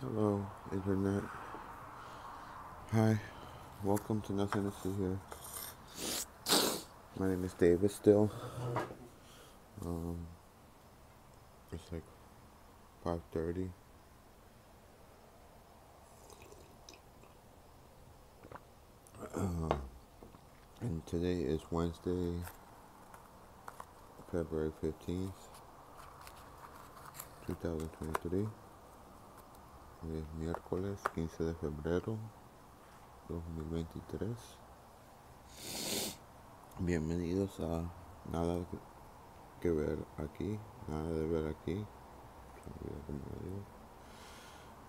Hello, Internet. Hi, welcome to Nothing to See here. My name is David still. Um, it's like 5:30. And today is Wednesday, February 15th, 2023. Es miércoles 15 de febrero 2023. Bienvenidos a Nada que ver aquí, nada de ver aquí.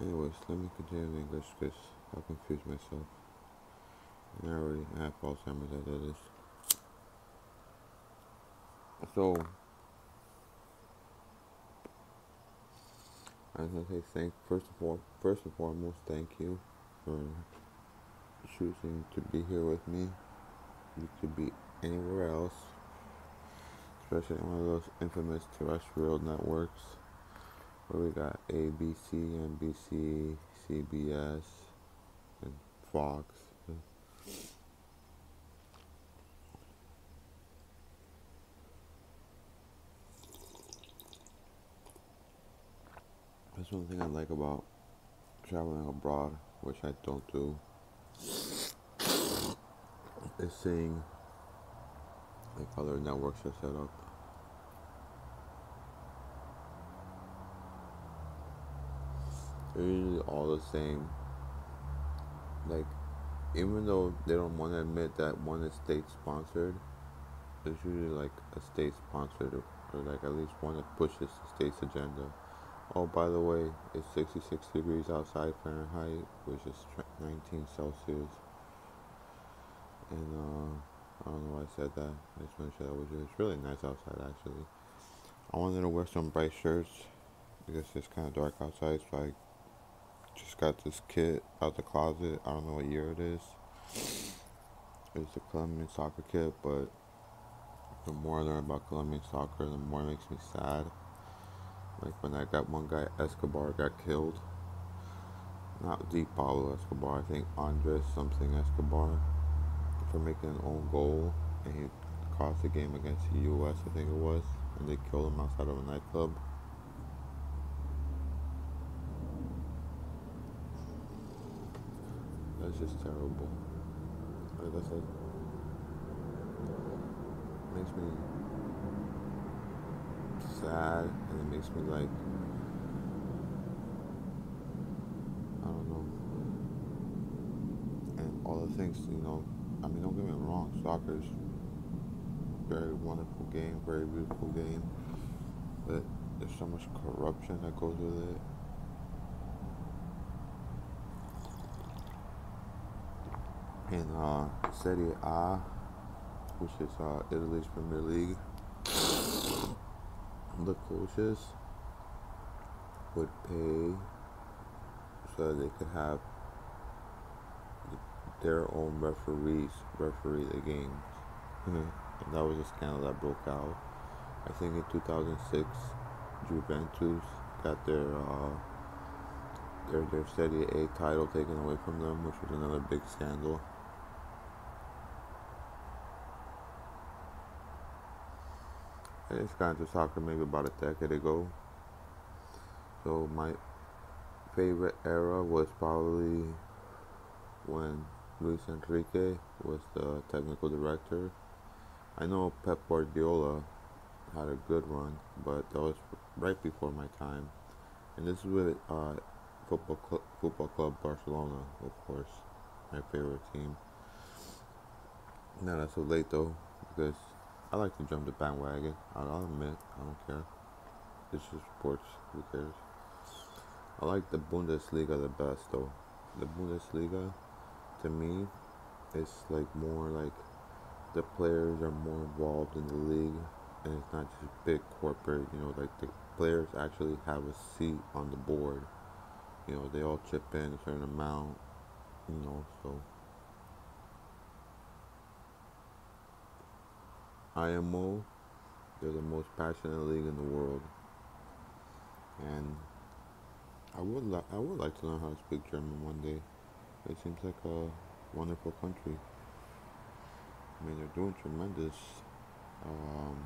Anyways, let me continue in English because I'll confuse myself. And I already have Alzheimer's as it is. So, I just want to say first and foremost, thank you for choosing to be here with me. You could be anywhere else, especially on one of those infamous terrestrial networks where we got ABC, NBC, CBS, and Fox. That's one thing I like about traveling abroad, which I don't do, is seeing like how their networks are set up. They're usually all the same. Like, even though they don't want to admit that one is state sponsored, there's usually like a state sponsored, or like at least one that pushes the state's agenda. Oh, by the way, it's 66 degrees outside Fahrenheit, which is 19 Celsius. And I don't know why I said that. I just want to share that with you. It's really nice outside, actually. I wanted to wear some bright shirts because it's kind of dark outside, so I just got this kit out the closet. I don't know what year it is. It's the Colombian soccer kit, but the more I learn about Colombian soccer, the more it makes me sad. Like when I got one guy, Escobar, got killed. Not the Pablo Escobar, I think Andres something Escobar, for making an own goal, and he cost the game against the U.S. I think it was, and they killed him outside of a nightclub. That's just terrible. Like I said, it makes me sad, and it makes me like, I don't know, and all the things, I mean, don't get me wrong, soccer's a very wonderful game, very beautiful game, but there's so much corruption that goes with it. In Serie A, which is Italy's Premier League, the coaches would pay so that they could have their own referees referee the games. And that was a scandal that broke out. I think in 2006, Juventus got their Serie A title taken away from them, which was another big scandal. I just got into soccer maybe about a decade ago. So my favorite era was probably when Luis Enrique was the technical director. I know Pep Guardiola had a good run, but that was right before my time. And this is with Football Club Barcelona, of course, my favorite team. Not as of late though, because I like to jump the bandwagon. I'll admit, I don't care. It's just sports. Who cares? I like the Bundesliga the best though. The Bundesliga, to me, is like more like the players are more involved in the league, and it's not just big corporate. Like the players actually have a seat on the board. They all chip in a certain amount. So IMO, they're the most passionate league in the world, and I would like to learn how to speak German one day. It seems like a wonderful country. I mean, they're doing tremendous, um,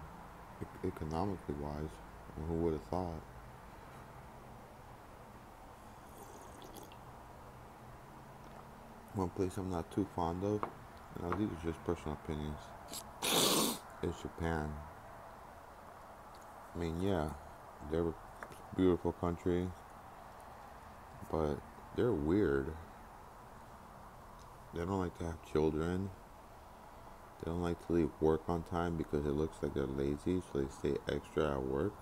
economically wise. And who would have thought? One place I'm not too fond of, and these are just personal opinions, is Japan. I mean, yeah, they're a beautiful country, but they're weird. They don't like to have children. They don't like to leave work on time because it looks like they're lazy, so they stay extra at work.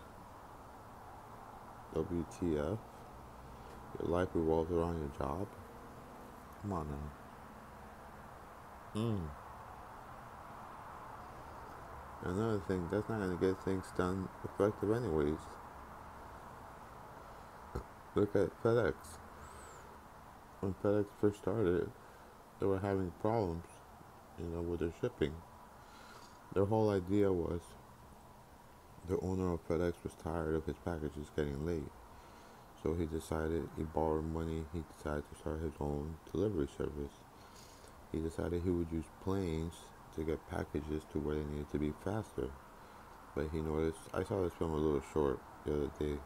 WTF? Your life revolves around your job? Come on now. Mm. Another thing, that's not going to get things done effective anyways. Look at FedEx. When FedEx first started, they were having problems, with their shipping. Their whole idea was the owner of FedEx was tired of his packages getting late. So he borrowed money, he decided to start his own delivery service. He decided he would use planes to get packages to where they needed to be faster. But he noticed, I saw this film a little short the other day.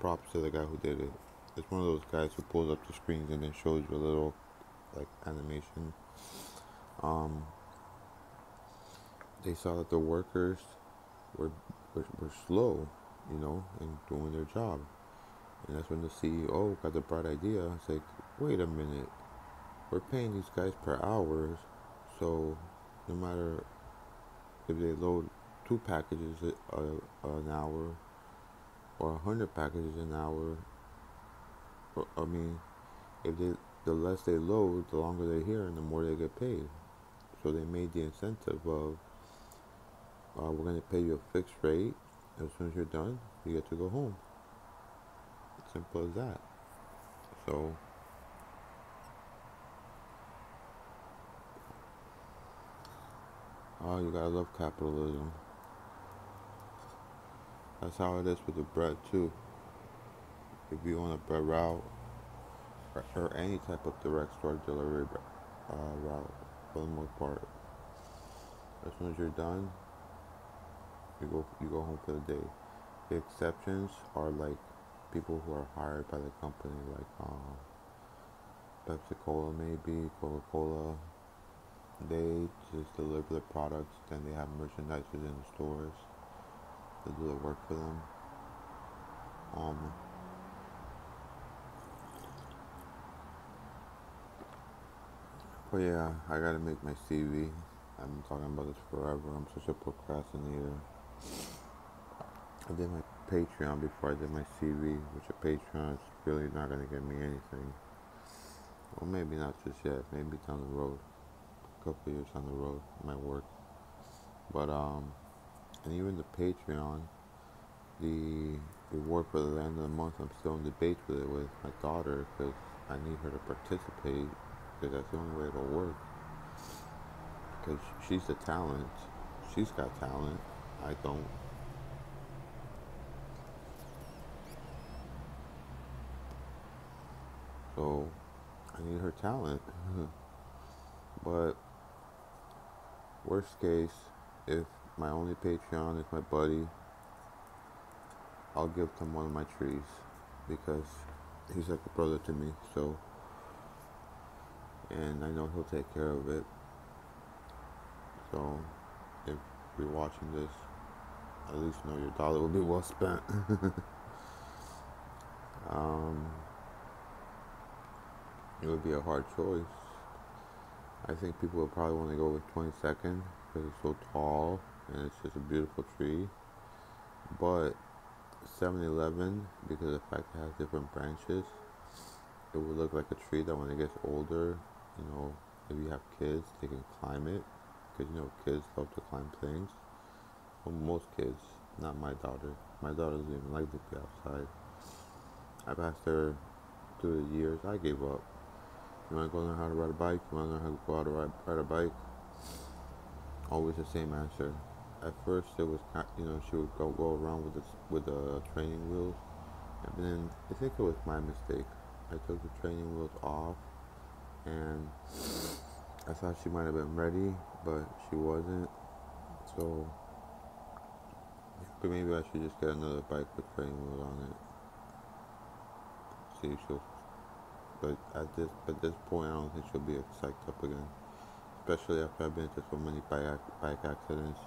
Props to the guy who did it. It's one of those guys who pulls up the screens and then shows you a little, like, animation. Um, they saw that the workers were, were slow, in doing their job. And that's when the CEO got the bright idea. It's like, wait a minute, we're paying these guys per hour, so no matter if they load 2 packages an hour or 100 packages an hour, I mean, if they the less they load, the longer they're here, and the more they get paid. So they made the incentive of we're going to pay you a fixed rate. As soon as you're done, you get to go home. Simple as that. So you gotta love capitalism. That's how it is with the bread too. If you want a bread route or any type of direct store delivery route, for the most part, as soon as you're done, you go home for the day. The exceptions are like people who are hired by the company, like Pepsi Cola, maybe Coca Cola. They just deliver the products, then they have merchandisers in the stores to do the work for them. Um, but yeah, I gotta make my CV. I've been talking about this forever. I'm such a procrastinator. I did my Patreon before I did my CV, which a Patreon is really not gonna get me anything. Well, maybe not just yet. Maybe down the road, a couple years down the road, it might work. But and even the Patreon, the reward for the end of the month, I'm still in debate with it with my daughter because I need her to participate because that's the only way it'll work. Because she's the talent. She's got talent. I don't. So I need her talent. But worst case, if my only Patreon is my buddy, I'll give him one of my trees because he's like a brother to me. So, and I know he'll take care of it. So, if you're watching this, at least know your dollar will be well spent. um, it would be a hard choice. I think people would probably want to go with 22nd because it's so tall and it's just a beautiful tree. But 7-Eleven, because of the fact it has different branches, it would look like a tree that when it gets older, if you have kids, they can climb it. Because, kids love to climb things. Well, most kids, not my daughter. My daughter doesn't even like to be outside. I've asked her through the years, I gave up. You want to go learn how to ride a bike? You want to learn how to go out to ride a bike? Always the same answer. At first, it was, she would go around with the training wheels, And then I think it was my mistake. I took the training wheels off, and I thought she might have been ready, but she wasn't. So maybe I should just get another bike with training wheels on it. See if she'll. But at this point, I don't think she'll be psyched up again. Especially after I've been to so many bike accidents.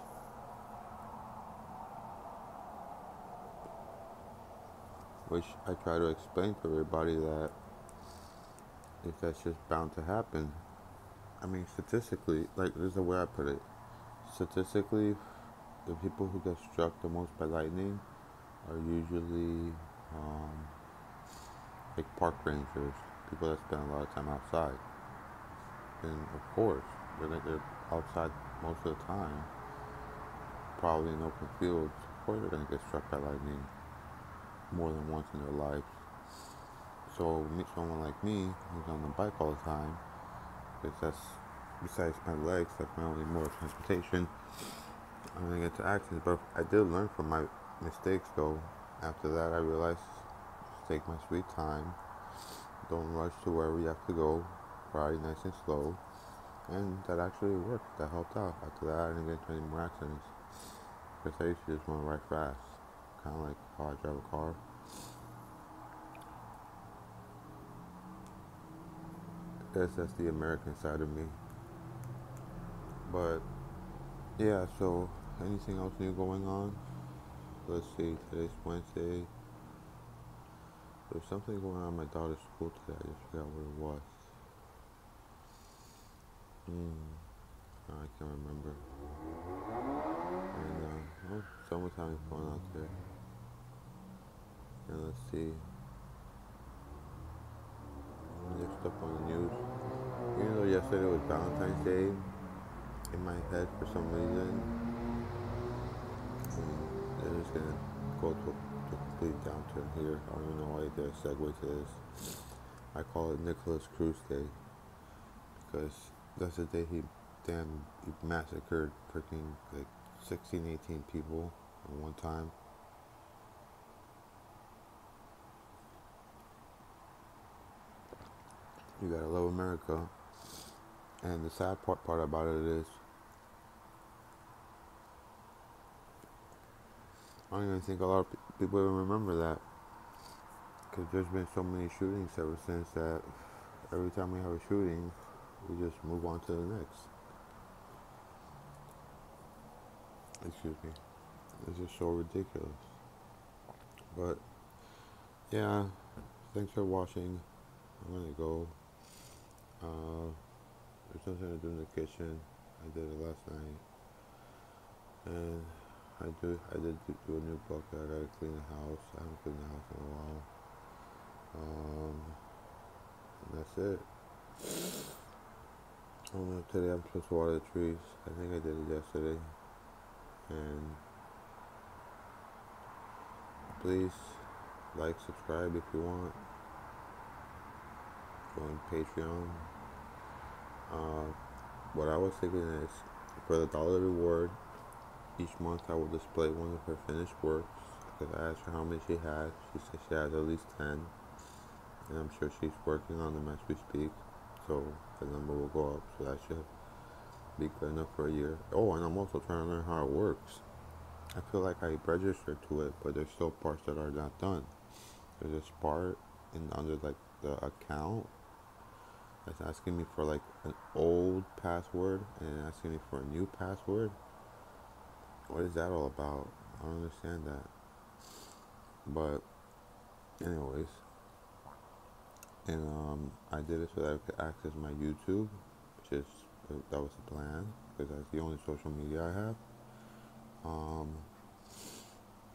Which I try to explain to everybody that if that's just bound to happen. I mean, statistically, like this is the way I put it. Statistically, the people who get struck the most by lightning are usually like park rangers, people that spend a lot of time outside. And of course, they're outside most of the time, probably in open fields. Of course, they're gonna get struck by lightning more than once in their life. So someone like me who's on the bike all the time, because that's besides my legs, that's my only mode of transportation. I'm gonna get to accidents, but I did learn from my mistakes. Though after that, I realized just take my sweet time. Don't rush to wherever you have to go. Ride nice and slow, and that actually worked. That helped out. After that, I didn't get into any more accidents because I used to just want to ride fast, kind of like how I drive a car. I guess that's the American side of me. But yeah, so anything else new going on? Let's see, today's Wednesday. There's something going on in my daughter's school today. I just forgot what it was. I can't remember. And summertime is fun out there. And let's see. There's stuff on the news. Even though yesterday was Valentine's Day, in my head for some reason, they're just gonna go to a complete downturn here. I don't even know why I did a segue to this. I call it Nicholas Cruz Day because that's the day he massacred freaking like 16, 18 people at one time. You gotta love America. And the sad part about it is, I don't even think a lot of people even remember that. Because there's been so many shootings ever since that every time we have a shooting, we just move on to the next. Excuse me. It's just so ridiculous. But yeah, thanks for watching. I'm gonna go. There's something to do in the kitchen. I did it last night, and I did do a new bucket. I gotta clean the house. I haven't cleaned the house in a while. And that's it. I don't know if today I'm supposed to water the trees. I think I did it yesterday. And please like, subscribe if you want. Go on Patreon. What I was thinking is, for the dollar reward, each month I will display one of her finished works. Because I asked her how many she had. She said she has at least 10. And I'm sure she's working on them as we speak. So the number will go up. So that should be good enough for a year. Oh, and I'm also trying to learn how it works. I feel like I registered to it, but there's still parts that are not done. There's this part under like the account that's asking me for like an old password and asking me for a new password. What is that all about? I don't understand that. But anyways, and I did it so that I could access my YouTube, which is that was the plan because that's the only social media I have.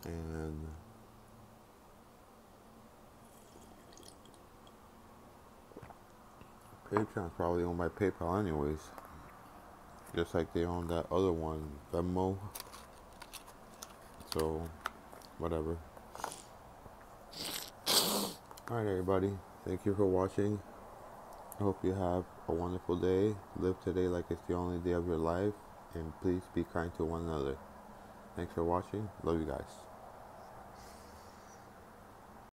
And Patreon's probably owned by PayPal anyways. Just like they own that other one, Venmo. So, whatever. Alright everybody, thank you for watching. I hope you have a wonderful day. Live today like it's the only day of your life. And please be kind to one another. Thanks for watching. Love you guys.